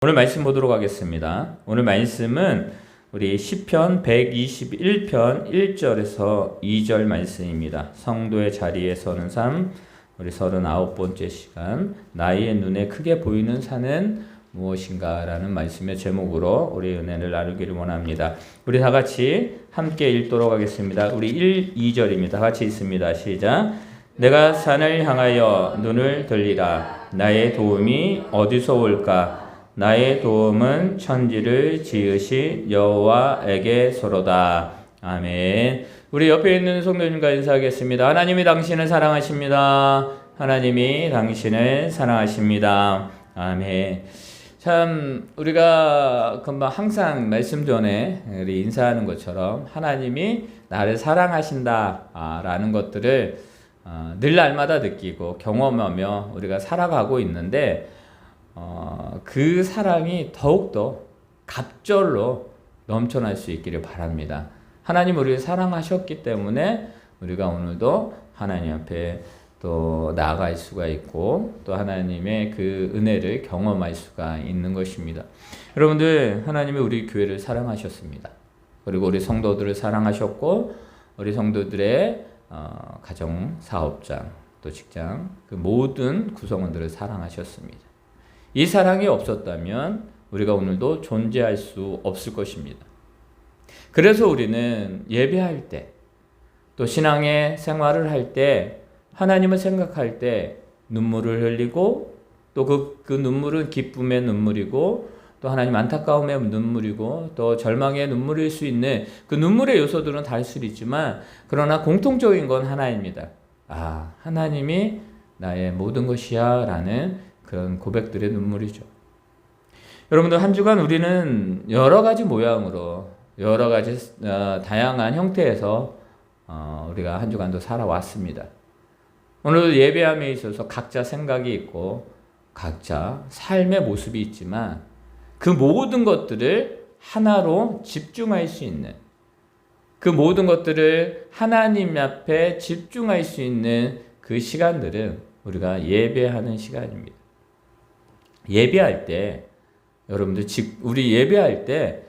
오늘 말씀 보도록 하겠습니다. 오늘 말씀은 우리 시편 121편 1절에서 2절 말씀입니다. 성도의 자리에 서는 삶, 우리 39번째 시간, 나의 눈에 크게 보이는 산은 무엇인가 라는 말씀의 제목으로 우리 은혜를 나누기를 원합니다. 우리 다 같이 함께 읽도록 하겠습니다. 우리 1, 2절입니다. 다 같이 읽습니다. 시작. 내가 산을 향하여 눈을 들리라. 나의 도움이 어디서 올까? 나의 도움은 천지를 지으신 여호와에게서로다. 아멘. 우리 옆에 있는 성도님과 인사하겠습니다. 하나님이 당신을 사랑하십니다. 하나님이 당신을 사랑하십니다. 아멘. 참 우리가 금방 항상 말씀 전에 우리 인사하는 것처럼 하나님이 나를 사랑하신다 라는 것들을 늘 날마다 느끼고 경험하며 우리가 살아가고 있는데 그 사랑이 더욱더 갑절로 넘쳐날 수 있기를 바랍니다. 하나님 우리를 사랑하셨기 때문에 우리가 오늘도 하나님 앞에 또 나아갈 수가 있고 또 하나님의 그 은혜를 경험할 수가 있는 것입니다. 여러분들, 하나님이 우리 교회를 사랑하셨습니다. 그리고 우리 성도들을 사랑하셨고 우리 성도들의 가정, 사업장, 또 직장, 그 모든 구성원들을 사랑하셨습니다. 이 사랑이 없었다면 우리가 오늘도 존재할 수 없을 것입니다. 그래서 우리는 예배할 때, 또 신앙의 생활을 할 때, 하나님을 생각할 때 눈물을 흘리고 또 그 눈물은 기쁨의 눈물이고 또 하나님 안타까움의 눈물이고 또 절망의 눈물일 수 있는 그 눈물의 요소들은 다를 수 있지만 그러나 공통적인 건 하나입니다. 하나님이 나의 모든 것이야 라는 그런 고백들의 눈물이죠. 여러분들, 한 주간 우리는 여러 가지 모양으로 여러 가지 다양한 형태에서 우리가 한 주간도 살아왔습니다. 오늘 예배함에 있어서 각자 생각이 있고 각자 삶의 모습이 있지만 그 모든 것들을 하나로 집중할 수 있는, 그 모든 것들을 하나님 앞에 집중할 수 있는 그 시간들은 우리가 예배하는 시간입니다. 예배할 때 여러분들 우리 예배할 때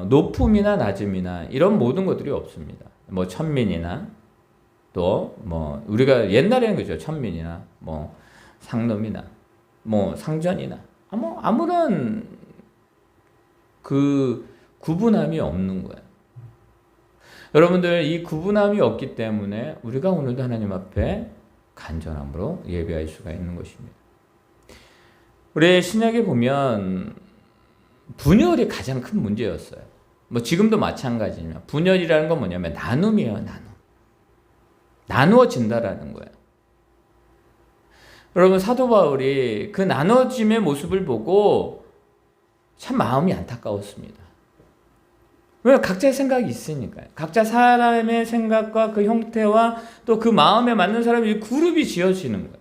높음이나 낮음이나 이런 모든 것들이 없습니다. 뭐 천민이나 또 뭐 우리가 옛날에는 그죠, 천민이나 뭐 상놈이나 뭐 상전이나 뭐 아무런 그 구분함이 없는 거예요. 여러분들, 이 구분함이 없기 때문에 우리가 오늘도 하나님 앞에 간절함으로 예배할 수가 있는 것입니다. 우리 신약에 보면 분열이 가장 큰 문제였어요. 뭐 지금도 마찬가지지만 분열이라는 건 뭐냐면 나눔이에요. 나누어진다라는 거예요. 여러분, 사도 바울이 그 나눠짐의 모습을 보고 참 마음이 안타까웠습니다. 왜? 각자의 생각이 있으니까요. 각자 사람의 생각과 그 형태와 또 그 마음에 맞는 사람이 그룹이 지어지는 거예요.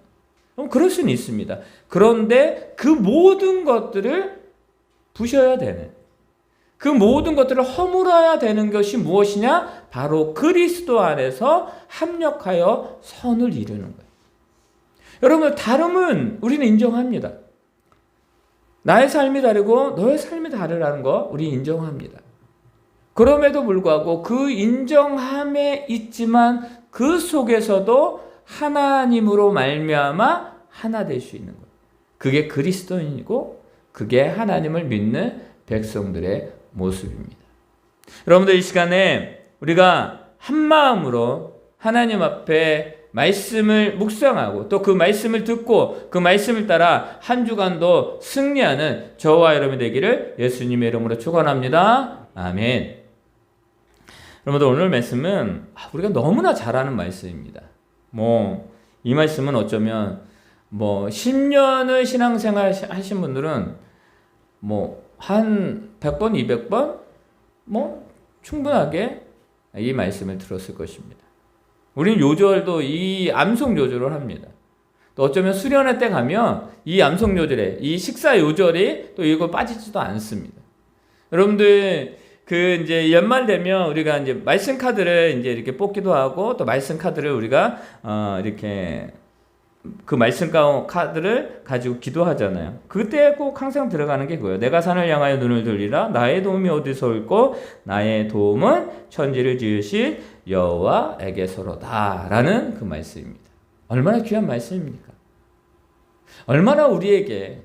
그럴 수는 있습니다. 그런데 그 모든 것들을 부셔야 되는, 그 모든 것들을 허물어야 되는 것이 무엇이냐? 바로 그리스도 안에서 합력하여 선을 이루는 거예요. 여러분, 다름은 우리는 인정합니다. 나의 삶이 다르고 너의 삶이 다르라는 거 우리 인정합니다. 그럼에도 불구하고 그 인정함에 있지만 그 속에서도 하나님으로 말미암아 하나 될 수 있는 것. 그게 그리스도인이고 그게 하나님을 믿는 백성들의 모습입니다. 여러분들, 이 시간에 우리가 한 마음으로 하나님 앞에 말씀을 묵상하고 또 그 말씀을 듣고 그 말씀을 따라 한 주간도 승리하는 저와 여러분이 되기를 예수님의 이름으로 축원합니다. 아멘. 여러분들, 오늘 말씀은 우리가 너무나 잘 아는 말씀입니다. 이 말씀은 어쩌면 10년을 신앙생활 하신 분들은 한 100번, 200번 충분하게 이 말씀을 들었을 것입니다. 우리는 요절도 이 암송 요절을 합니다. 또 어쩌면 수련회 때 가면 이 암송 요절에 이 식사 요절이 또 이거 빠지지도 않습니다. 여러분들, 이제 연말 되면 우리가 이제 말씀 카드를 이제 이렇게 뽑기도 하고 또 말씀 카드를 우리가 이렇게 그 말씀 카드를 가지고 기도하잖아요. 그때 꼭 항상 들어가는 게 그거예요. 내가 산을 향하여 눈을 돌리라. 나의 도움이 어디서 올꼬? 나의 도움은 천지를 지으신 여호와에게서로다. 라는 그 말씀입니다. 얼마나 귀한 말씀입니까? 얼마나 우리에게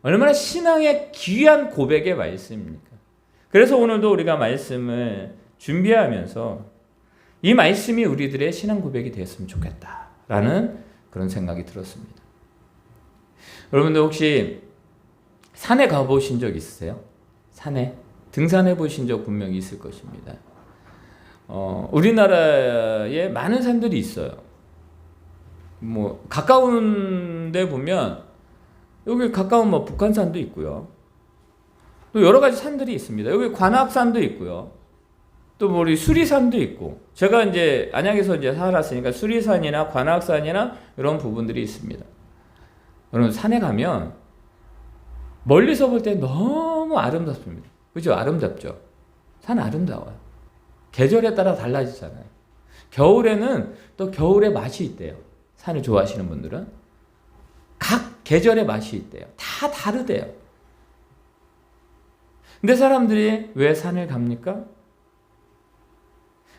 얼마나 신앙의 귀한 고백의 말씀입니까? 그래서 오늘도 우리가 말씀을 준비하면서 이 말씀이 우리들의 신앙 고백이 되었으면 좋겠다라는 그런 생각이 들었습니다. 여러분들 혹시 산에 가보신 적 있으세요? 산에? 등산해 보신 적 분명히 있을 것입니다. 우리나라에 많은 산들이 있어요. 뭐 가까운 데 보면 여기 가까운 뭐 북한산도 있고요. 또 여러 가지 산들이 있습니다. 여기 관악산도 있고요. 또 뭐 우리 수리산도 있고, 제가 이제 안양에서 이제 살았으니까 수리산이나 관악산이나 이런 부분들이 있습니다. 여러분 산에 가면 멀리서 볼 때 너무 아름답습니다. 그죠? 아름답죠? 산 아름다워요. 계절에 따라 달라지잖아요. 겨울에는 또 겨울의 맛이 있대요. 산을 좋아하시는 분들은 각 계절의 맛이 있대요. 다 다르대요. 근데 사람들이 왜 산을 갑니까?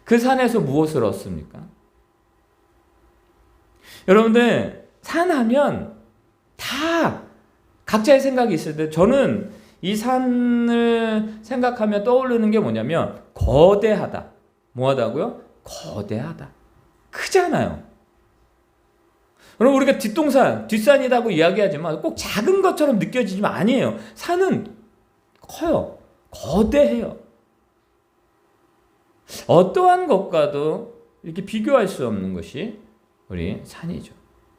그 산에서 무엇을 얻습니까? 여러분들 산하면 다 각자의 생각이 있을 때, 저는 이 산을 생각하면 떠오르는 게 뭐냐면 거대하다. 뭐하다고요? 거대하다. 크잖아요. 여러분 우리가 뒷동산, 뒷산이라고 이야기하지만 꼭 작은 것처럼 느껴지지만 아니에요. 산은 커요. 거대해요. 어떠한 것과도 이렇게 비교할 수 없는 것이 우리 산이죠.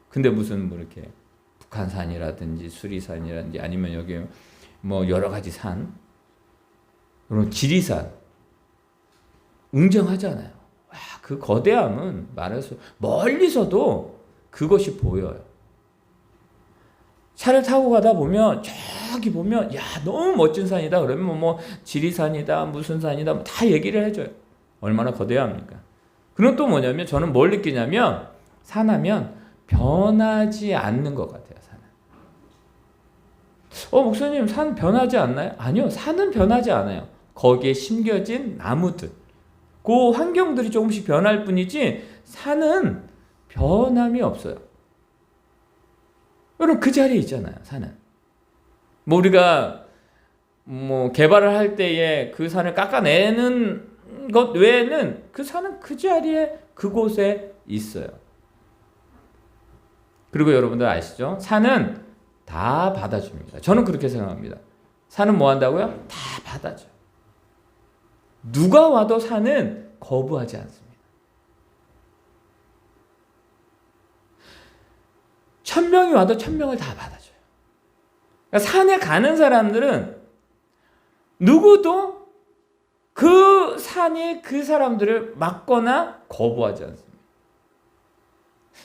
근데 무슨 뭐 이렇게 북한산이라든지 수리산이라든지 아니면 여기 뭐 여러 가지 산, 그리고 지리산 웅장하잖아요. 와, 그 거대함은 말해서 멀리서도 그것이 보여요. 차를 타고 가다 보면 저기 보면 야 너무 멋진 산이다 그러면 뭐 지리산이다 무슨 산이다 다 얘기를 해줘요. 얼마나 거대합니까? 그럼 또 뭐냐면 저는 뭘 느끼냐면 산하면 변하지 않는 것 같아요. 산은. 목사님 산 변하지 않나요? 아니요. 산은 변하지 않아요. 거기에 심겨진 나무들 그 환경들이 조금씩 변할 뿐이지 산은 변함이 없어요. 여러분 그 자리에 있잖아요. 산은. 뭐 우리가 뭐 개발을 할 때에 그 산을 깎아내는 것 외에는 그 산은 그 자리에 그곳에 있어요. 그리고 여러분들 아시죠? 산은 다 받아줍니다. 저는 그렇게 생각합니다. 산은 뭐 한다고요? 다 받아줘. 누가 와도 산은 거부하지 않습니다. 1000명이 와도 1000명을 다 받아줘요. 그러니까 산에 가는 사람들은 누구도 그 산이 그 사람들을 막거나 거부하지 않습니다.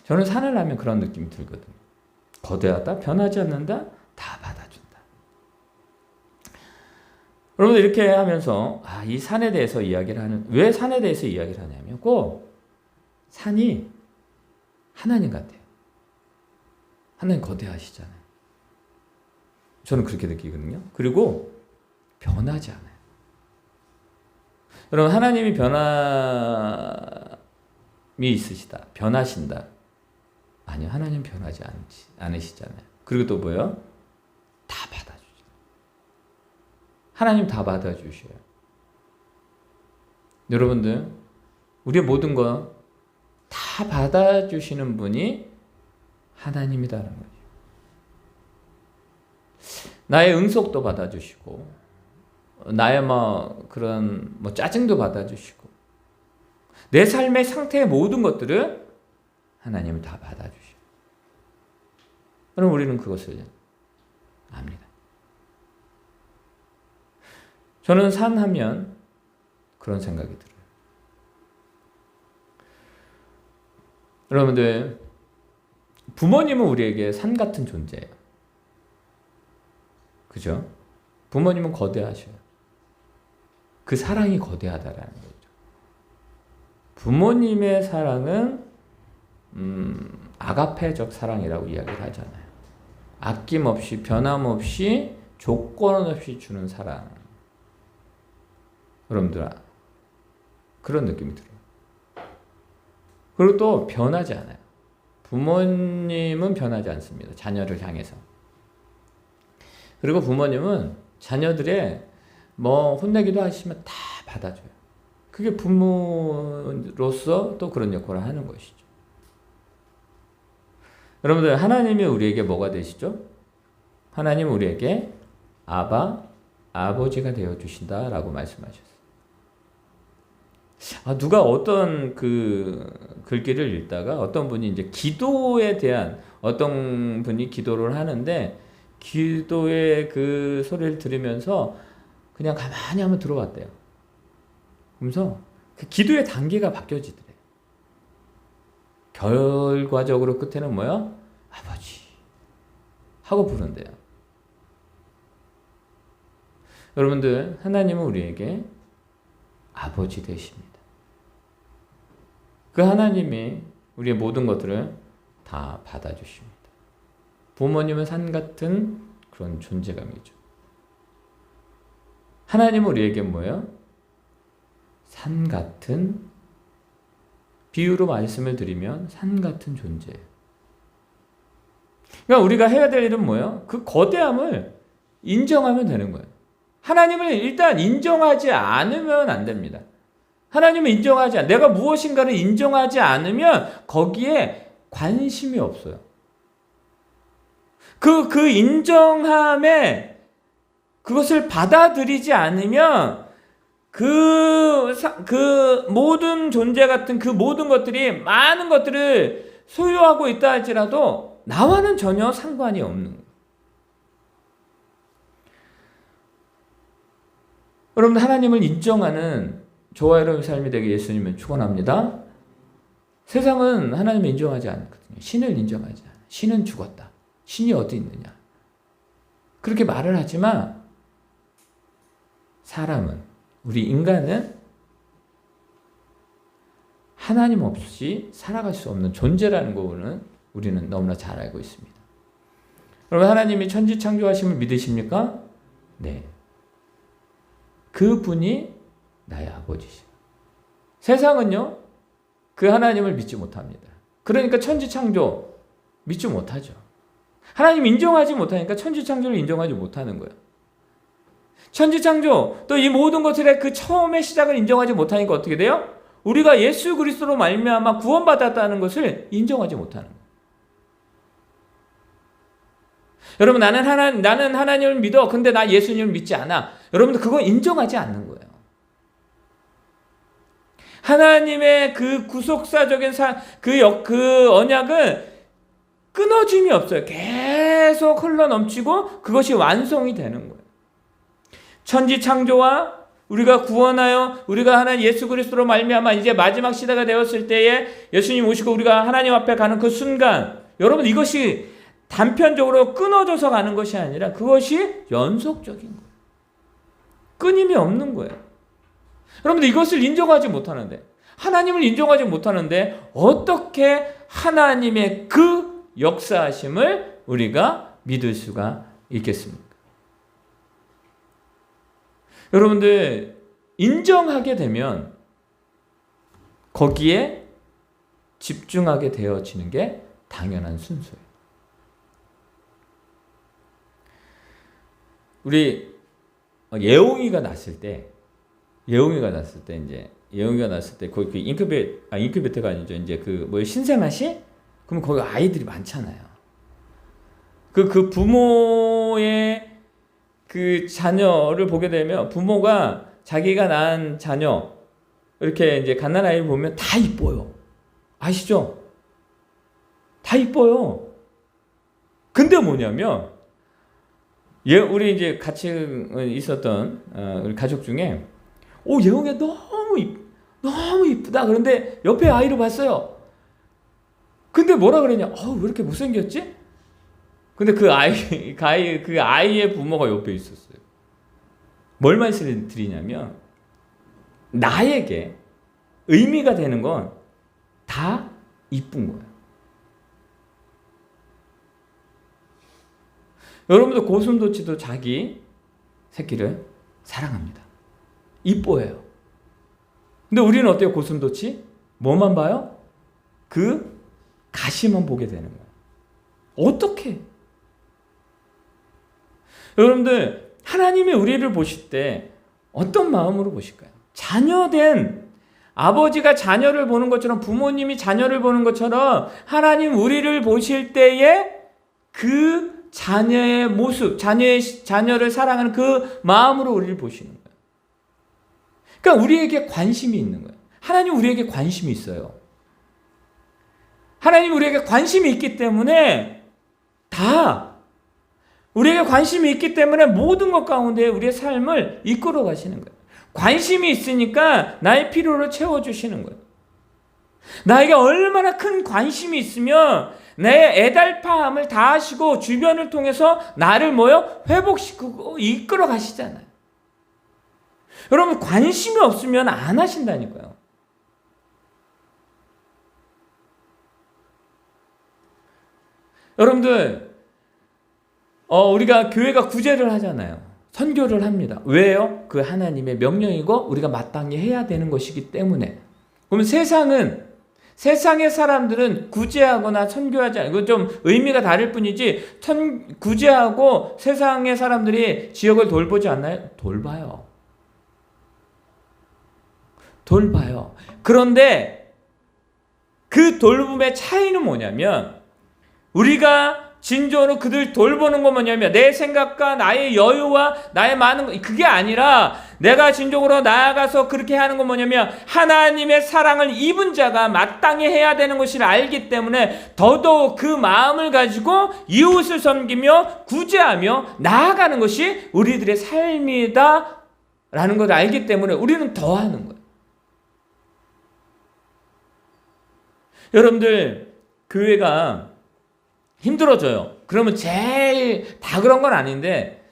저는 산을 하면 그런 느낌이 들거든요. 거대하다, 변하지 않는다, 다 받아준다. 여러분들 이렇게 하면서 이 산에 대해서 이야기를 하는, 왜 산에 대해서 이야기를 하냐면 꼭 산이 하나님 같아요. 하나님 거대하시잖아요. 저는 그렇게 느끼거든요. 그리고 변하지 않아요. 여러분 하나님이 변함이 있으시다. 변하신다. 아니요. 하나님 변하지 않으시잖아요. 그리고 또 뭐예요? 다 받아주죠. 하나님 다 받아주셔요. 여러분들 우리의 모든 거 다 받아주시는 분이 하나님이다라는 거죠. 나의 응속도 받아주시고 나의 그런 짜증도 받아주시고 내 삶의 상태의 모든 것들을 하나님은 다 받아주셔요. 그럼 우리는 그것을 압니다. 저는 산하면 그런 생각이 들어요. 여러분들 부모님은 우리에게 산 같은 존재예요. 그죠? 부모님은 거대하셔요. 그 사랑이 거대하다라는 거죠. 부모님의 사랑은 아가페적 사랑이라고 이야기를 하잖아요. 아낌없이 변함없이 조건 없이 주는 사랑. 여러분들 그런 느낌이 들어요. 그리고 또 변하지 않아요. 부모님은 변하지 않습니다. 자녀를 향해서. 그리고 부모님은 자녀들의 뭐 혼내기도 하시면 다 받아줘요. 그게 부모로서 또 그런 역할을 하는 것이죠. 여러분들 하나님이 우리에게 뭐가 되시죠? 하나님 우리에게 아버지가 되어 주신다라고 말씀하셨어요. 누가 어떤 그 글귀를 읽다가 어떤 분이 이제 기도에 대한 어떤 분이 기도를 하는데 기도의 그 소리를 들으면서 그냥 가만히 한번 들어봤대요. 그러면서 그 기도의 단계가 바뀌어지더래. 결과적으로 끝에는 뭐야? 아버지 하고 부른대요. 여러분들 하나님은 우리에게 아버지 되십니다. 그 하나님이 우리의 모든 것들을 다 받아주십니다. 부모님은 산 같은 그런 존재감이죠. 하나님은 우리에게 뭐예요? 산 같은, 비유로 말씀을 드리면 산 같은 존재예요. 그러니까 우리가 해야 될 일은 뭐예요? 그 거대함을 인정하면 되는 거예요. 하나님을 일단 인정하지 않으면 안 됩니다. 하나님을 내가 무엇인가를 인정하지 않으면 거기에 관심이 없어요. 그 인정함에 그것을 받아들이지 않으면 그 모든 존재 같은 그 모든 것들이 많은 것들을 소유하고 있다 할지라도 나와는 전혀 상관이 없는 거예요. 여러분 하나님을 인정하는 저와 여러분의 삶이 되게 예수님을 축원합니다. 세상은 하나님을 인정하지 않거든요. 신을 인정하지 않아요. 신은 죽었다. 신이 어디 있느냐. 그렇게 말을 하지만 사람은, 우리 인간은 하나님 없이 살아갈 수 없는 존재라는 거는 우리는 너무나 잘 알고 있습니다. 여러분 하나님이 천지창조하심을 믿으십니까? 네. 그분이 나의 아버지시죠. 세상은요, 그 하나님을 믿지 못합니다. 그러니까 천지창조 믿지 못하죠. 하나님 인정하지 못하니까 천지창조를 인정하지 못하는 거예요. 천지창조, 또 이 모든 것들의 그 처음의 시작을 인정하지 못하니까 어떻게 돼요? 우리가 예수 그리스도로 말미암아 구원받았다는 것을 인정하지 못하는 거예요. 여러분 나는 하나님을 믿어. 근데 나 예수님을 믿지 않아. 여러분들 그거 인정하지 않는 거예요. 하나님의 그 구속사적인 그 언약은 끊어짐이 없어요. 계속 흘러넘치고 그것이 완성이 되는 거예요. 천지창조와 우리가 구원하여 우리가 하나님 예수 그리스도로 말미암아 이제 마지막 시대가 되었을 때에 예수님 오시고 우리가 하나님 앞에 가는 그 순간, 여러분 이것이 단편적으로 끊어져서 가는 것이 아니라 그것이 연속적인 거예요. 끊임이 없는 거예요. 여러분들 이것을 인정하지 못하는데, 하나님을 인정하지 못하는데 어떻게 하나님의 그 역사하심을 우리가 믿을 수가 있겠습니까? 여러분들 인정하게 되면 거기에 집중하게 되어지는 게 당연한 순서예요. 우리 예옹이가 났을 때 거기 그 인큐베이터가 아니죠. 이제 그 뭐 신생아시? 그럼 거기 아이들이 많잖아요. 그 부모의 그 자녀를 보게 되면 부모가 자기가 낳은 자녀 이렇게 이제 갓난아이를 보면 다 이뻐요. 아시죠? 다 이뻐요. 근데 뭐냐면 우리 이제 같이 있었던 우리 가족 중에 예웅이 너무 이쁘다. 그런데 옆에 아이를 봤어요. 근데 뭐라 그러냐? 왜 이렇게 못생겼지? 근데 그 아이의 부모가 옆에 있었어요. 뭘 말씀드리냐면 나에게 의미가 되는 건 다 이쁜 거예요. 여러분들 고슴도치도 자기 새끼를 사랑합니다. 이뻐해요. 근데 우리는 어때요? 고슴도치? 뭐만 봐요? 그 가시만 보게 되는 거예요. 어떻게? 여러분들 하나님이 우리를 보실 때 어떤 마음으로 보실까요? 자녀된 아버지가 자녀를 보는 것처럼, 부모님이 자녀를 보는 것처럼 하나님 우리를 보실 때에 그 자녀의 모습, 자녀를 사랑하는 그 마음으로 우리를 보시는 거예요. 그러니까 우리에게 관심이 있는 거예요. 하나님 우리에게 관심이 있어요. 하나님 우리에게 관심이 있기 때문에 우리에게 관심이 있기 때문에 모든 것 가운데 우리의 삶을 이끌어 가시는 거예요. 관심이 있으니까 나의 필요를 채워주시는 거예요. 나에게 얼마나 큰 관심이 있으면 내 애달파함을 다 하시고 주변을 통해서 나를 회복시키고 이끌어 가시잖아요. 여러분 관심이 없으면 안 하신다니까요. 여러분들 우리가 교회가 구제를 하잖아요. 선교를 합니다. 왜요? 그 하나님의 명령이고 우리가 마땅히 해야 되는 것이기 때문에. 그러면 세상의 사람들은 구제하거나 선교하지 않아요. 이건 좀 의미가 다를 뿐이지 구제하고 세상의 사람들이 지역을 돌보지 않나요? 돌봐요. 그런데 그 돌봄의 차이는 뭐냐면 우리가 진정으로 그들 돌보는 건 뭐냐면 내 생각과 나의 여유와 나의 많은 것, 그게 아니라 내가 진정으로 나아가서 그렇게 하는 건 뭐냐면 하나님의 사랑을 입은 자가 마땅히 해야 되는 것을 알기 때문에 더더욱 그 마음을 가지고 이웃을 섬기며 구제하며 나아가는 것이 우리들의 삶이다 라는 걸 알기 때문에 우리는 더 하는 거예요. 여러분들 교회가 힘들어져요. 그러면 제일 다 그런 건 아닌데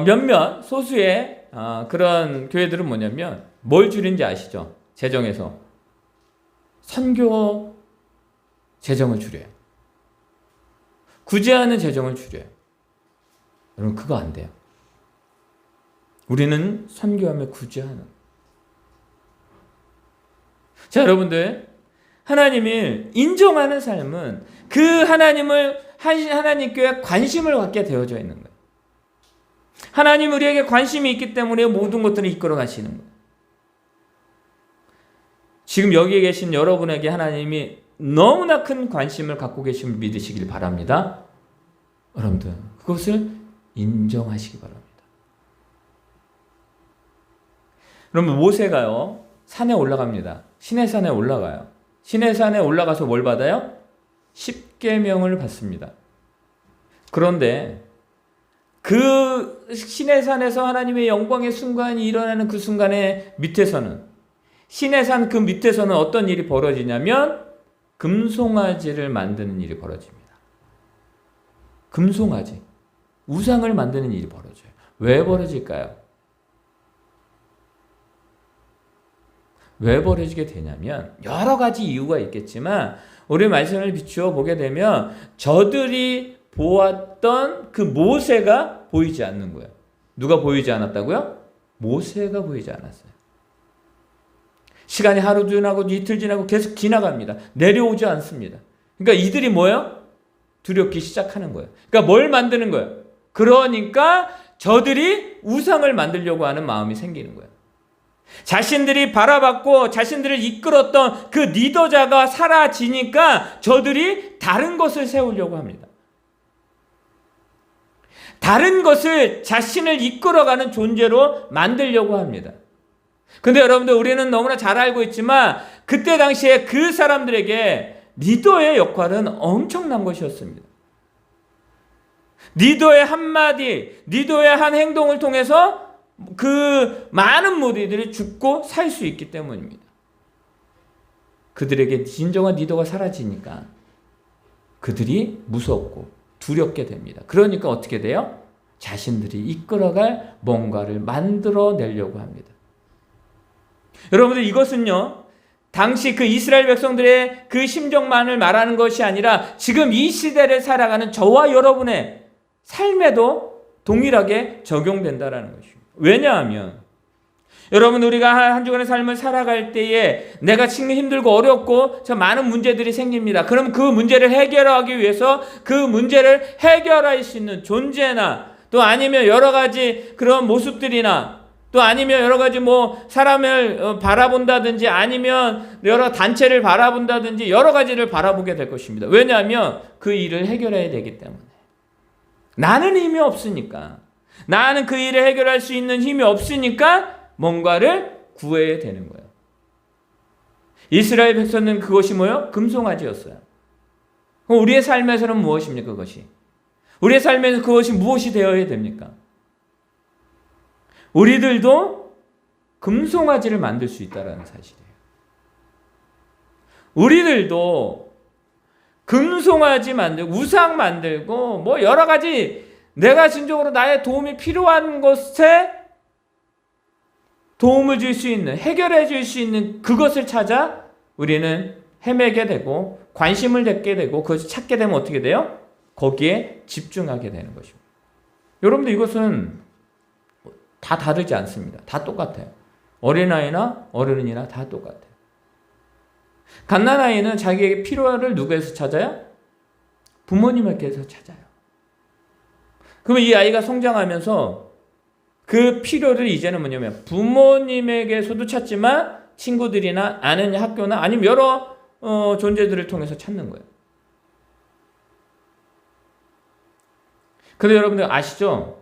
몇몇 소수의 그런 교회들은 뭐냐면 뭘 줄인지 아시죠? 재정에서 선교 재정을 줄여요. 구제하는 재정을 줄여요. 여러분 그거 안 돼요. 우리는 선교하며 구제하는. 자 여러분들 하나님을 인정하는 삶은 그 하나님께 관심을 갖게 되어져 있는 거예요. 하나님 우리에게 관심이 있기 때문에 모든 것들을 이끌어 가시는 거예요. 지금 여기에 계신 여러분에게 하나님이 너무나 큰 관심을 갖고 계심을 믿으시길 바랍니다. 여러분들 그것을 인정하시기 바랍니다. 여러분 모세가요 산에 올라갑니다. 시내산에 올라가요. 시내산에 올라가서 뭘 받아요? 10계명을 받습니다. 그런데 그 시내산에서 하나님의 영광의 순간이 일어나는 그 순간의 밑에서는 시내산 그 밑에서는 어떤 일이 벌어지냐면 금송아지를 만드는 일이 벌어집니다. 금송아지, 우상을 만드는 일이 벌어져요. 왜 벌어질까요? 왜 벌어지게 되냐면 여러 가지 이유가 있겠지만 우리 말씀을 비추어 보게 되면 저들이 보았던 그 모세가 보이지 않는 거예요. 누가 보이지 않았다고요? 모세가 보이지 않았어요. 시간이 하루 지나고 이틀 지나고 계속 지나갑니다. 내려오지 않습니다. 그러니까 이들이 뭐예요? 두렵기 시작하는 거예요. 그러니까 뭘 만드는 거예요? 그러니까 저들이 우상을 만들려고 하는 마음이 생기는 거예요. 자신들이 바라봤고 자신들을 이끌었던 그 리더자가 사라지니까 저들이 다른 것을 세우려고 합니다. 다른 것을 자신을 이끌어가는 존재로 만들려고 합니다. 근데 여러분들 우리는 너무나 잘 알고 있지만 그때 당시에 그 사람들에게 리더의 역할은 엄청난 것이었습니다. 리더의 한마디, 리더의 한 행동을 통해서 그 많은 무리들이 죽고 살 수 있기 때문입니다. 그들에게 진정한 리더가 사라지니까 그들이 무섭고 두렵게 됩니다. 그러니까 어떻게 돼요? 자신들이 이끌어갈 뭔가를 만들어내려고 합니다. 여러분들 이것은요 당시 그 이스라엘 백성들의 그 심정만을 말하는 것이 아니라 지금 이 시대를 살아가는 저와 여러분의 삶에도 동일하게 적용된다라는 것입니다. 왜냐하면 여러분, 우리가 한 주간의 삶을 살아갈 때에 내가 지금 힘들고 어렵고 저 많은 문제들이 생깁니다. 그럼 그 문제를 해결하기 위해서 그 문제를 해결할 수 있는 존재나 또 아니면 여러 가지 그런 모습들이나 또 아니면 여러 가지 뭐 사람을 바라본다든지 아니면 여러 단체를 바라본다든지 여러 가지를 바라보게 될 것입니다. 왜냐하면 그 일을 해결해야 되기 때문에. 나는 힘이 없으니까. 나는 그 일을 해결할 수 있는 힘이 없으니까 뭔가를 구해야 되는 거예요. 이스라엘 백성은 그것이 뭐예요? 금송아지였어요. 그럼 우리의 삶에서는 무엇입니까? 그것이. 우리의 삶에서 그것이 무엇이 되어야 됩니까? 우리들도 금송아지를 만들 수 있다는 사실이에요. 우리들도 금송아지 만들고 우상 만들고 뭐 여러 가지 내가 진정으로 나의 도움이 필요한 것에 도움을 줄 수 있는, 해결해 줄 수 있는 그것을 찾아 우리는 헤매게 되고 관심을 갖게 되고 그것을 찾게 되면 어떻게 돼요? 거기에 집중하게 되는 것입니다. 여러분들 이것은 다 다르지 않습니다. 다 똑같아요. 어린아이나 어른이나 다 똑같아요. 갓난아이는 자기에게 필요를 누구에서 찾아요? 부모님에게서 찾아요. 그러면 이 아이가 성장하면서 그 필요를 이제는 뭐냐면 부모님에게서도 찾지만 친구들이나 아는 학교나 아니면 여러 존재들을 통해서 찾는 거예요. 근데 여러분들 아시죠?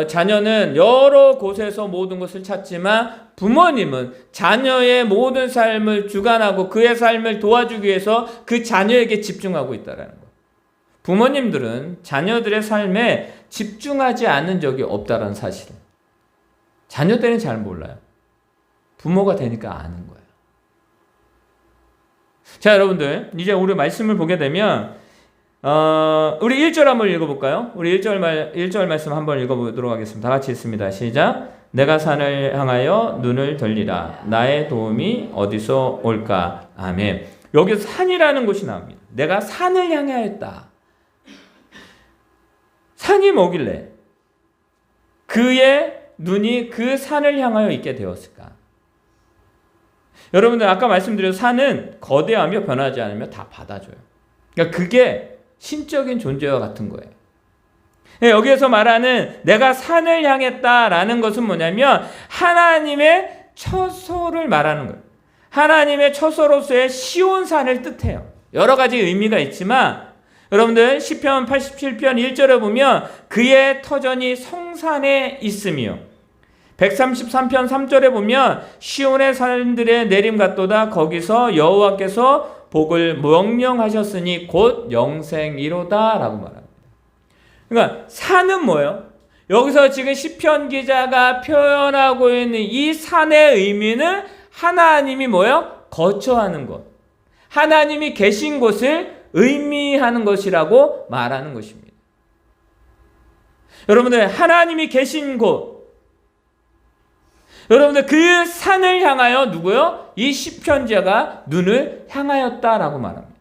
자녀는 여러 곳에서 모든 것을 찾지만 부모님은 자녀의 모든 삶을 주관하고 그의 삶을 도와주기 위해서 그 자녀에게 집중하고 있다는 거예요. 부모님들은 자녀들의 삶에 집중하지 않는 적이 없다는 사실을 자녀 때는 잘 몰라요. 부모가 되니까 아는 거예요. 자, 여러분들 이제 우리 말씀을 보게 되면 우리 1절 한번 읽어볼까요? 우리 1절 말씀 한번 읽어보도록 하겠습니다. 다 같이 읽습니다. 시작. 내가 산을 향하여 눈을 돌리라. 나의 도움이 어디서 올까? 아멘. 여기서 산이라는 곳이 나옵니다. 내가 산을 향하였다. 산이 뭐길래 그의 눈이 그 산을 향하여 있게 되었을까? 여러분들 아까 말씀드린 산은 거대하며 변하지 않으며 다 받아줘요. 그러니까 그게 신적인 존재와 같은 거예요. 여기에서 말하는 내가 산을 향했다라는 것은 뭐냐면 하나님의 처소를 말하는 거예요. 하나님의 처소로서의 시온산을 뜻해요. 여러 가지 의미가 있지만 여러분들 시편 87편 1절에 보면 그의 터전이 성산에 있으며 133편 3절에 보면 시온의 산들의 내림 같도다. 거기서 여호와께서 복을 명령하셨으니 곧 영생이로다 라고 말합니다. 그러니까 산은 뭐예요? 여기서 지금 시편 기자가 표현하고 있는 이 산의 의미는 하나님이 뭐예요? 거처하는 것, 하나님이 계신 곳을 의미하는 것이라고 말하는 것입니다. 여러분들 하나님이 계신 곳, 여러분들 그 산을 향하여 누구요? 이 시편자가 눈을 향하였다라고 말합니다.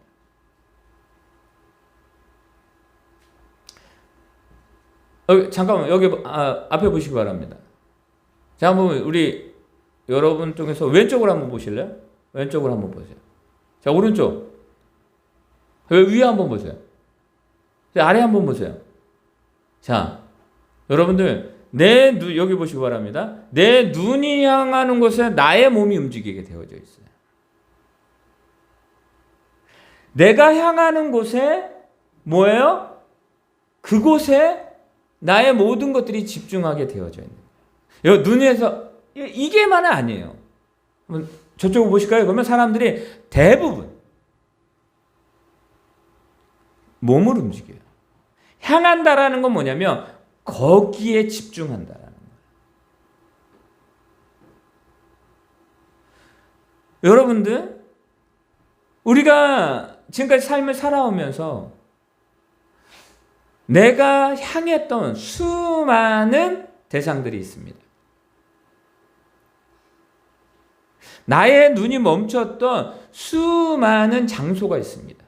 잠깐만 여기 앞에 보시기 바랍니다. 자, 한번 우리 여러분 중에서 왼쪽으로 한번 보실래요? 왼쪽으로 한번 보세요. 자, 오른쪽. 위에 한번 보세요. 자, 아래 한번 보세요. 자, 여러분들 여기 보시기 바랍니다. 내 눈이 향하는 곳에 나의 몸이 움직이게 되어져 있어요. 내가 향하는 곳에 뭐예요? 그곳에 나의 모든 것들이 집중하게 되어져 있는 거예요. 눈에서 이게만은 아니에요. 저쪽을 보실까요? 그러면 사람들이 대부분 몸을 움직여요. 향한다라는 건 뭐냐면 거기에 집중한다라는 거예요. 여러분들 우리가 지금까지 삶을 살아오면서 내가 향했던 수많은 대상들이 있습니다. 나의 눈이 멈췄던 수많은 장소가 있습니다.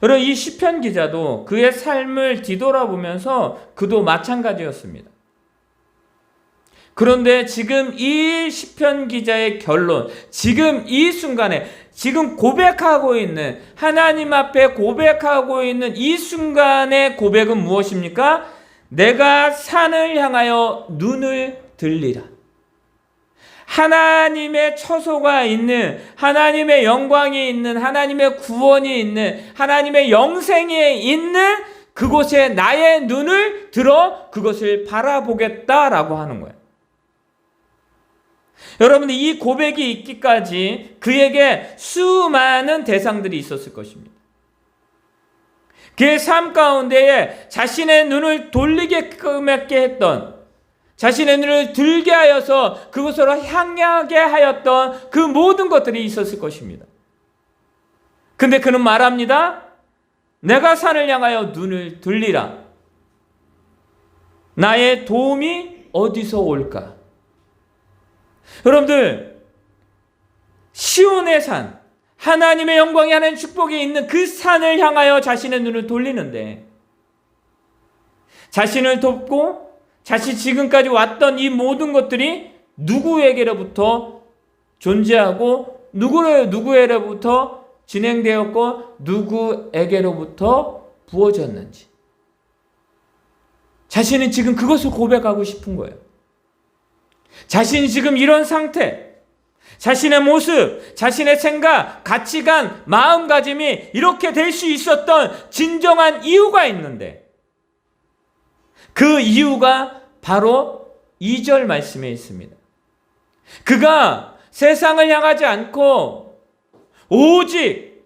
여러분, 이 시편 기자도 그의 삶을 뒤돌아보면서 그도 마찬가지였습니다. 그런데 지금 이 시편 기자의 결론, 지금 이 순간에, 지금 고백하고 있는, 하나님 앞에 고백하고 있는 이 순간의 고백은 무엇입니까? 내가 산을 향하여 눈을 들리라. 하나님의 처소가 있는, 하나님의 영광이 있는, 하나님의 구원이 있는, 하나님의 영생이 있는 그곳에 나의 눈을 들어 그것을 바라보겠다라고 하는 거예요. 여러분, 이 고백이 있기까지 그에게 수많은 대상들이 있었을 것입니다. 그의 삶 가운데에 자신의 눈을 돌리게끔 했던, 자신의 눈을 들게 하여서 그곳으로 향하게 하였던 그 모든 것들이 있었을 것입니다. 근데 그는 말합니다. 내가 산을 향하여 눈을 들리라. 나의 도움이 어디서 올까? 여러분들, 시온의 산, 하나님의 영광이 하나님의 축복이 있는 그 산을 향하여 자신의 눈을 돌리는데, 자신을 돕고 자신이 지금까지 왔던 이 모든 것들이 누구에게로부터 존재하고 누구에게로부터 진행되었고 누구에게로부터 부어졌는지, 자신은 지금 그것을 고백하고 싶은 거예요. 자신이 지금 이런 상태, 자신의 모습, 자신의 생각, 가치관, 마음가짐이 이렇게 될 수 있었던 진정한 이유가 있는데, 그 이유가 바로 2절 말씀에 있습니다. 그가 세상을 향하지 않고 오직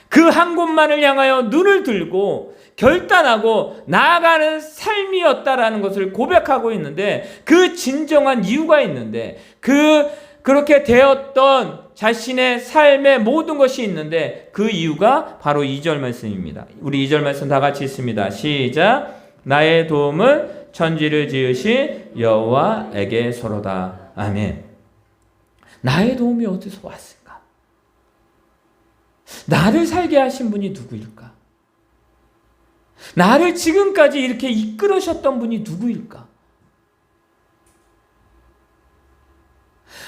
그 한 곳만을 향하여 눈을 들고 결단하고 나아가는 삶이었다라는 것을 고백하고 있는데, 그 진정한 이유가 있는데, 그렇게 되었던 자신의 삶의 모든 것이 있는데, 그 이유가 바로 2절 말씀입니다. 우리 2절 말씀 다 같이 읽습니다. 시작. 나의 도움은 천지를 지으신 여호와에게서로다. 아멘. 나의 도움이 어디서 왔을까? 나를 살게 하신 분이 누구일까? 나를 지금까지 이렇게 이끌으셨던 분이 누구일까?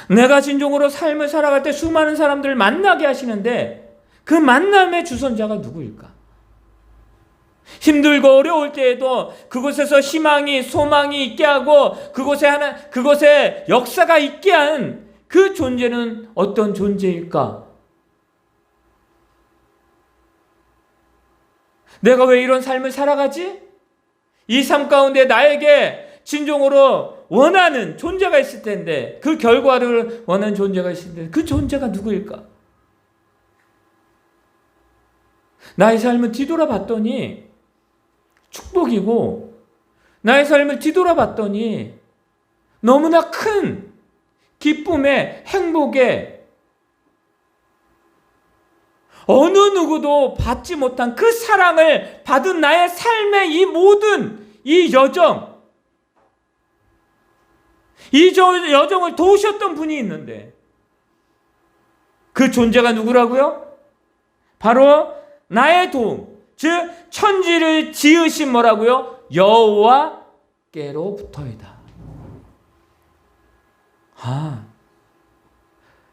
내가 진정으로 삶을 살아갈 때 수많은 사람들을 만나게 하시는데, 그 만남의 주선자가 누구일까? 힘들고 어려울 때에도 그곳에서 희망이, 소망이 있게 하고 그곳에 역사가 있게 한 그 존재는 어떤 존재일까? 내가 왜 이런 삶을 살아가지? 이 삶 가운데 나에게 진정으로 원하는 존재가 있을 텐데, 그 결과를 원하는 존재가 있을 텐데, 그 존재가 누구일까? 나의 삶을 뒤돌아봤더니 축복이고, 나의 삶을 뒤돌아봤더니 너무나 큰 기쁨의, 행복의, 어느 누구도 받지 못한 그 사랑을 받은 나의 삶의 이 모든 이 여정, 이 여정을 도우셨던 분이 있는데, 그 존재가 누구라고요? 바로 나의 도움, 즉 천지를 지으신 뭐라고요? 여호와께로부터이다.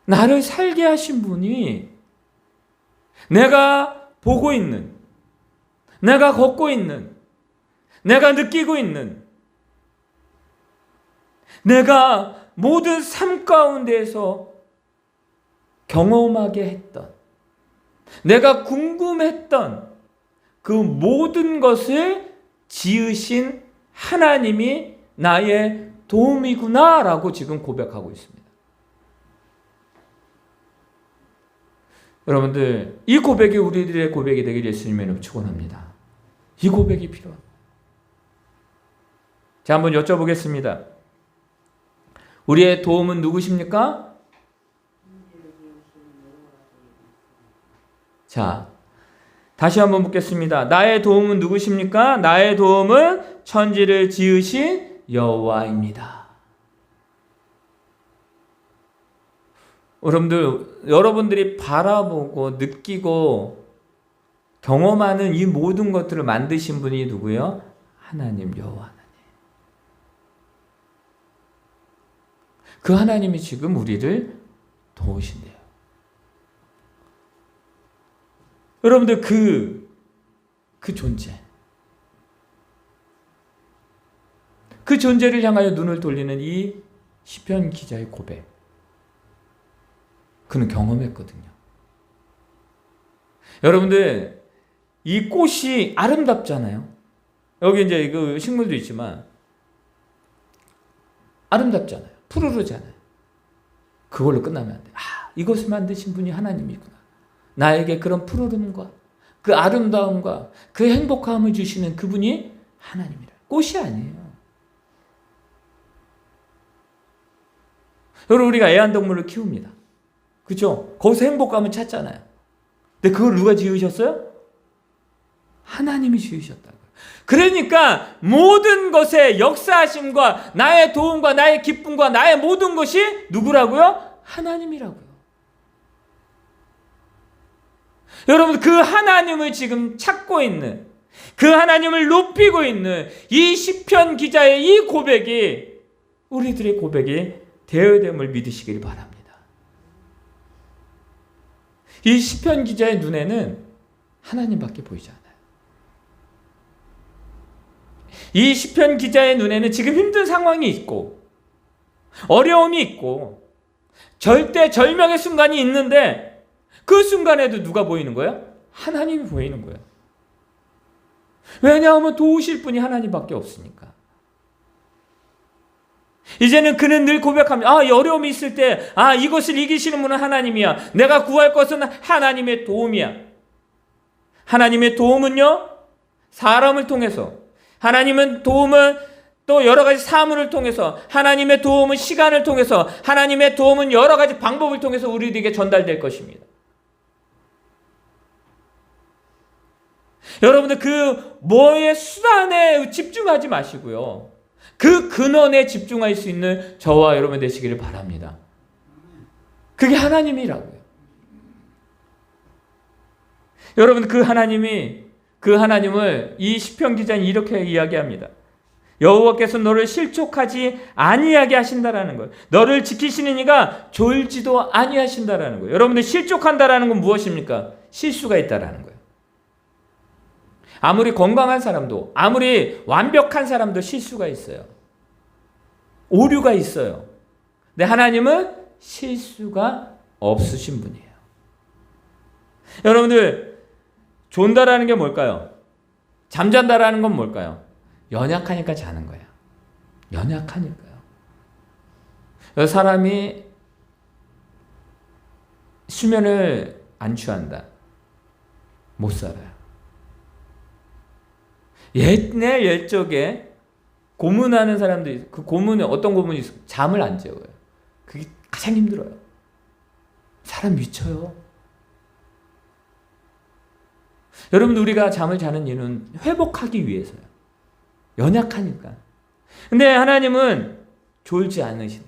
나를 살게 하신 분이, 내가 보고 있는, 내가 걷고 있는, 내가 느끼고 있는, 내가 모든 삶 가운데에서 경험하게 했던, 내가 궁금했던 그 모든 것을 지으신 하나님이 나의 도움이구나라고 지금 고백하고 있습니다. 여러분들, 이 고백이 우리들의 고백이 되길 예수님의 이름으로 축원합니다. 이 고백이 필요합니다. 자, 한번 여쭤보겠습니다. 우리의 도움은 누구십니까? 자, 다시 한번 묻겠습니다. 나의 도움은 누구십니까? 나의 도움은 천지를 지으신 여호와입니다. 여러분들이 바라보고 느끼고 경험하는 이 모든 것들을 만드신 분이 누구예요? 하나님, 여호와 하나님. 그 하나님이 지금 우리를 도우신대요. 여러분들 그 존재, 그 존재를 향하여 눈을 돌리는 이 시편 기자의 고백, 그는 경험했거든요. 여러분들 이 꽃이 아름답잖아요. 여기 이제 그 식물도 있지만 아름답잖아요. 푸르르잖아요. 그걸로 끝나면 안 돼. 이것을 만드신 분이 하나님이구나. 나에게 그런 푸르름과 그 아름다움과 그 행복함을 주시는 그분이 하나님이라. 꽃이 아니에요. 여러분, 우리가 애완동물을 키웁니다. 그렇죠? 거기서 행복감을 찾잖아요. 근데 그걸 누가 지으셨어요? 하나님이 지으셨다고요. 그러니까 모든 것의 역사하심과 나의 도움과 나의 기쁨과 나의 모든 것이 누구라고요? 하나님이라고요. 여러분, 그 하나님을 지금 찾고 있는, 그 하나님을 높이고 있는 이 시편 기자의 이 고백이 우리들의 고백이 되어야 됨을 믿으시길 바랍니다. 이 시편 기자의 눈에는 하나님밖에 보이지 않아요. 이 시편 기자의 눈에는 지금 힘든 상황이 있고 어려움이 있고 절대절명의 순간이 있는데 그 순간에도 누가 보이는 거예요? 하나님이 보이는 거예요. 왜냐하면 도우실 분이 하나님밖에 없으니까. 이제는 그는 늘 고백합니다. 이 어려움이 있을 때 이것을 이기시는 분은 하나님이야. 내가 구할 것은 하나님의 도움이야. 하나님의 도움은요, 사람을 통해서, 하나님은 도움은 또 여러 가지 사물을 통해서, 하나님의 도움은 시간을 통해서, 하나님의 도움은 여러 가지 방법을 통해서 우리에게 전달될 것입니다. 여러분들 그 뭐의 수단에 집중하지 마시고요, 그 근원에 집중할 수 있는 저와 여러분 되시기를 바랍니다. 그게 하나님이라고요. 여러분, 그 하나님을 이 시편 기자는 이렇게 이야기합니다. 여호와께서 너를 실족하지 아니하게 하신다라는 거예요. 너를 지키시는 이가 졸지도 아니하신다라는 거예요. 여러분들, 실족한다라는 건 무엇입니까? 실수가 있다라는 거예요. 아무리 건강한 사람도, 아무리 완벽한 사람도 실수가 있어요. 오류가 있어요. 근데 하나님은 실수가 없으신 분이에요. 여러분들, 존다라는 게 뭘까요? 잠잔다라는 건 뭘까요? 연약하니까 자는 거예요. 연약하니까요. 사람이 수면을 안 취한다, 못 살아요. 옛날 옛적에 고문하는 사람도 있어요. 그 고문에 어떤 고문이 있어요? 잠을 안 재워요. 그게 가장 힘들어요. 사람 미쳐요. 여러분, 우리가 잠을 자는 이유는 회복하기 위해서요. 연약하니까. 근데 하나님은 졸지 않으신,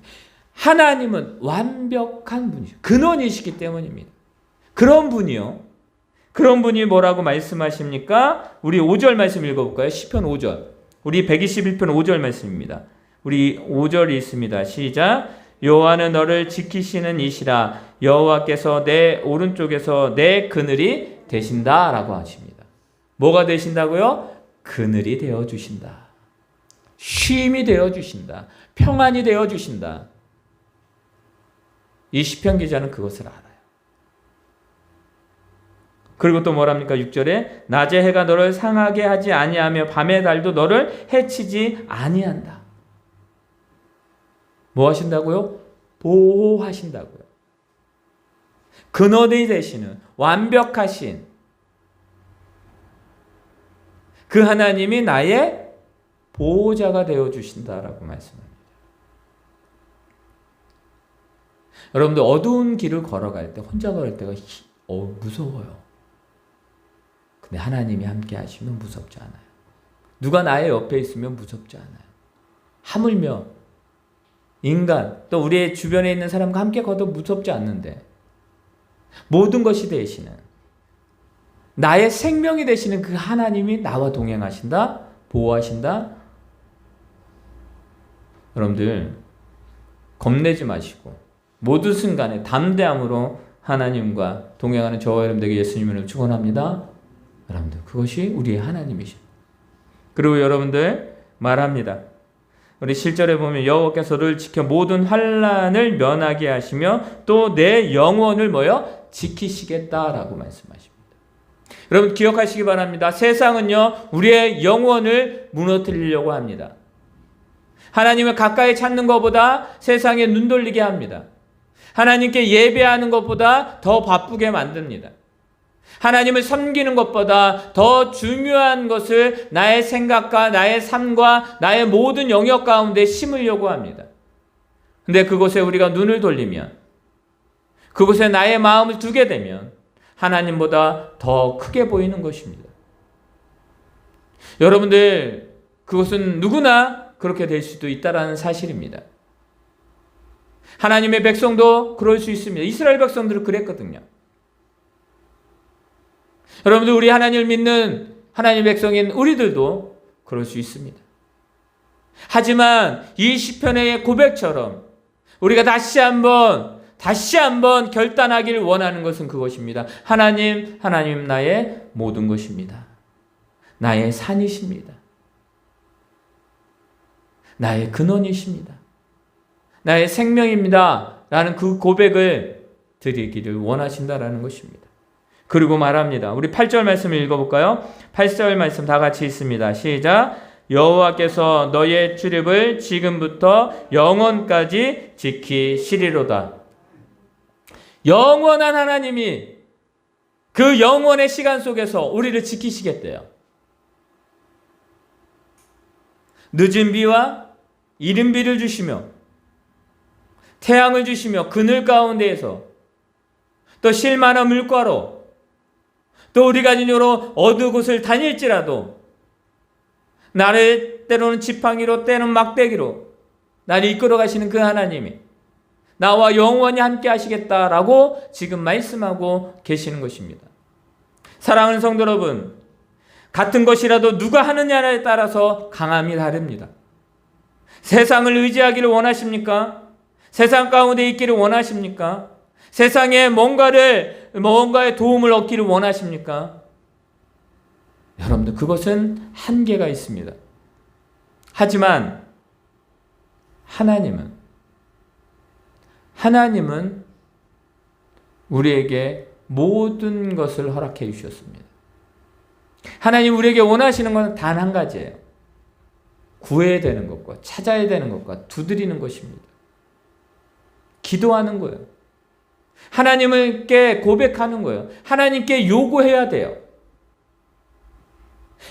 하나님은 완벽한 분이죠. 근원이시기 때문입니다. 그런 분이요. 그런 분이 뭐라고 말씀하십니까? 우리 5절 말씀 읽어볼까요? 시편 5절. 우리 121편 5절 말씀입니다. 우리 5절 있습니다. 시작. 여호와는 너를 지키시는 이시라. 여호와께서 내 오른쪽에서 내 그늘이 되신다 라고 하십니다. 뭐가 되신다고요? 그늘이 되어주신다. 쉼이 되어주신다. 평안이 되어주신다. 이 시편 기자는 그것을 알아요. 그리고 또 뭐랍니까? 6절에 낮에 해가 너를 상하게 하지 아니하며 밤의 달도 너를 해치지 아니한다. 뭐 하신다고요? 보호하신다고요. 근원이 되시는 완벽하신 그 하나님이 나의 보호자가 되어주신다라고 말씀합니다. 여러분들, 어두운 길을 걸어갈 때, 혼자 걸을 때가 무서워요. 근데 하나님이 함께 하시면 무섭지 않아요. 누가 나의 옆에 있으면 무섭지 않아요. 하물며 인간, 또 우리의 주변에 있는 사람과 함께 걸어도 무섭지 않는데 모든 것이 되시는 나의 생명이 되시는 그 하나님이 나와 동행하신다, 보호하신다. 여러분들 겁내지 마시고 모든 순간에 담대함으로 하나님과 동행하는 저와 여러분들에게 예수님을 축원합니다. 여러분들 그것이 우리의 하나님이십니다. 그리고 여러분들 말합니다. 우리 7절에 보면 여호와께서 너를 지켜 모든 환난을 면하게 하시며 또 내 영혼을 뭐요? 지키시겠다라고 말씀하십니다. 여러분 기억하시기 바랍니다. 세상은요 우리의 영혼을 무너뜨리려고 합니다. 하나님을 가까이 찾는 것보다 세상에 눈 돌리게 합니다. 하나님께 예배하는 것보다 더 바쁘게 만듭니다. 하나님을 섬기는 것보다 더 중요한 것을 나의 생각과 나의 삶과 나의 모든 영역 가운데 심으려고 합니다. 근데 그곳에 우리가 눈을 돌리면, 그곳에 나의 마음을 두게 되면 하나님보다 더 크게 보이는 것입니다. 여러분들 그것은 누구나 그렇게 될 수도 있다는 사실입니다. 하나님의 백성도 그럴 수 있습니다. 이스라엘 백성들은 그랬거든요. 여러분들 우리 하나님을 믿는 하나님의 백성인 우리들도 그럴 수 있습니다. 하지만 이 시편의 고백처럼 우리가 다시 한번 결단하기를 원하는 것은 그것입니다. 하나님 나의 모든 것입니다. 나의 산이십니다. 나의 근원이십니다. 나의 생명입니다. 라는 그 고백을 드리기를 원하신다라는 것입니다. 그리고 말합니다. 우리 8절 말씀을 읽어볼까요? 8절 말씀 다 같이 있습니다. 시작. 여호와께서 너의 출입을 지금부터 영원까지 지키시리로다. 영원한 하나님이 그 영원의 시간 속에서 우리를 지키시겠대요. 늦은 비와 이른 비를 주시며 태양을 주시며 그늘 가운데에서 또 실만한 물가로 또 우리가 진요로 어두운 곳을 다닐지라도 나를 때로는 지팡이로 때로는 막대기로 나를 이끌어 가시는 그 하나님이 나와 영원히 함께 하시겠다라고 지금 말씀하고 계시는 것입니다. 사랑하는 성도 여러분, 같은 것이라도 누가 하느냐에 따라서 강함이 다릅니다. 세상을 의지하기를 원하십니까? 세상 가운데 있기를 원하십니까? 세상에 뭔가의 도움을 얻기를 원하십니까? 여러분들 그것은 한계가 있습니다. 하지만 하나님은 우리에게 모든 것을 허락해 주셨습니다. 하나님 우리에게 원하시는 것은 단 한 가지예요. 구해야 되는 것과 찾아야 되는 것과 두드리는 것입니다. 기도하는 거예요. 하나님께 고백하는 거예요. 하나님께 요구해야 돼요.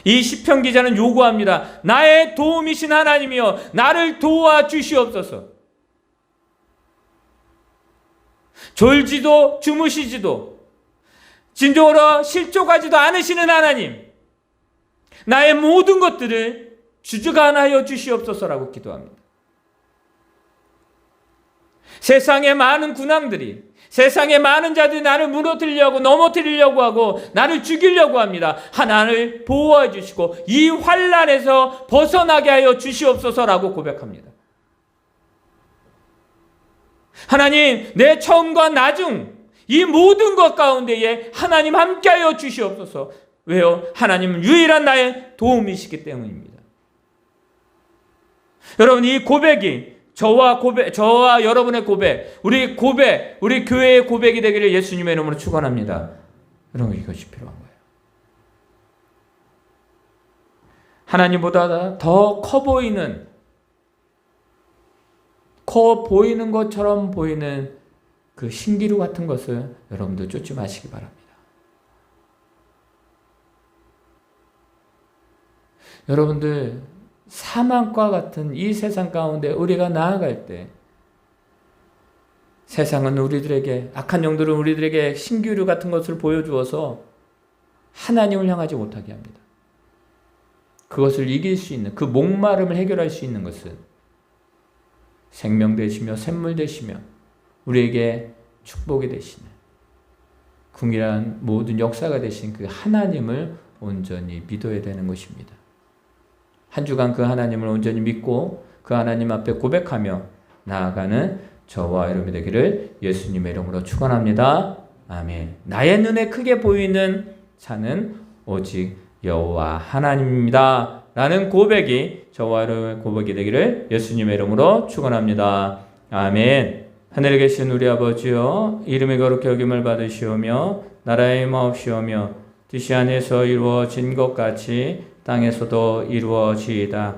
이 시편 기자는 요구합니다. 나의 도움이신 하나님이여 나를 도와주시옵소서. 졸지도 주무시지도 진정으로 실족하지도 않으시는 하나님, 나의 모든 것들을 주저간하여 주시옵소서라고 기도합니다. 세상의 많은 군왕들이, 세상의 많은 자들이 나를 무너뜨리려고 넘어뜨리려고 하고 나를 죽이려고 합니다. 하나님을 보호해 주시고 이 환난에서 벗어나게 하여 주시옵소서라고 고백합니다. 하나님, 내 처음과 나중 이 모든 것 가운데에 하나님 함께하여 주시옵소서. 왜요? 하나님은 유일한 나의 도움이시기 때문입니다. 여러분 이 고백이 저와 여러분의 고백, 우리 교회의 고백이 되기를 예수님의 이름으로 축원합니다. 여러분 이것이 필요한 거예요. 하나님보다 더 커 보이는 것처럼 보이는 그 신기루 같은 것을 여러분들 쫓지 마시기 바랍니다. 여러분들 사망과 같은 이 세상 가운데 우리가 나아갈 때 세상은 우리들에게 악한 영들은 우리들에게 신기루 같은 것을 보여주어서 하나님을 향하지 못하게 합니다. 그것을 이길 수 있는 그 목마름을 해결할 수 있는 것은 생명 되시며 샘물 되시며 우리에게 축복이 되시는 궁일한 모든 역사가 되신 그 하나님을 온전히 믿어야 되는 것입니다. 한 주간 그 하나님을 온전히 믿고 그 하나님 앞에 고백하며 나아가는 저와 여러분이 되기를 예수님의 이름으로 축원합니다. 아멘. 나의 눈에 크게 보이는 산은 오직 여호와 하나님입니다. 라는 고백이 저와 여러분의 고백이 되기를 예수님의 이름으로 축원합니다. 아멘. 하늘에 계신 우리 아버지여, 이름이 거룩히 여김을 받으시오며 나라의 임하옵시오며 뜻이 하늘에서 이루어진 것 같이 땅에서도 이루어지이다.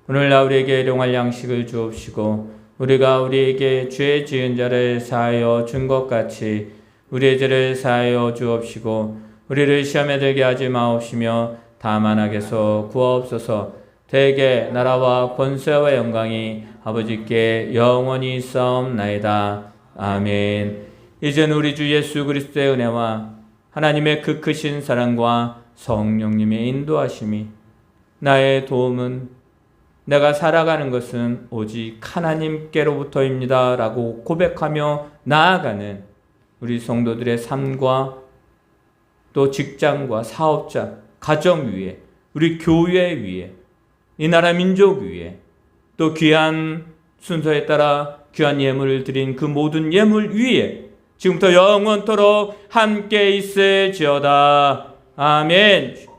오늘날 우리에게 일용할 양식을 주옵시고 우리가 우리에게 죄 지은 자를 사하여 준 것 같이 우리의 죄를 사하여 주옵시고 우리를 시험에 들게 하지 마옵시며 다만 악에서 구하옵소서. 대개 나라와 권세와 영광이 아버지께 영원히 있사옵나이다. 아멘. 이제는 우리 주 예수 그리스도의 은혜와 하나님의 그 크신 사랑과 성령님의 인도하심이 나의 도움은 내가 살아가는 것은 오직 하나님께로부터입니다 라고 고백하며 나아가는 우리 성도들의 삶과 또 직장과 사업자, 가정 위에, 우리 교회 위에, 이 나라 민족 위에, 또 귀한 순서에 따라 귀한 예물을 드린 그 모든 예물 위에 지금부터 영원토록 함께 있을지어다. 아멘.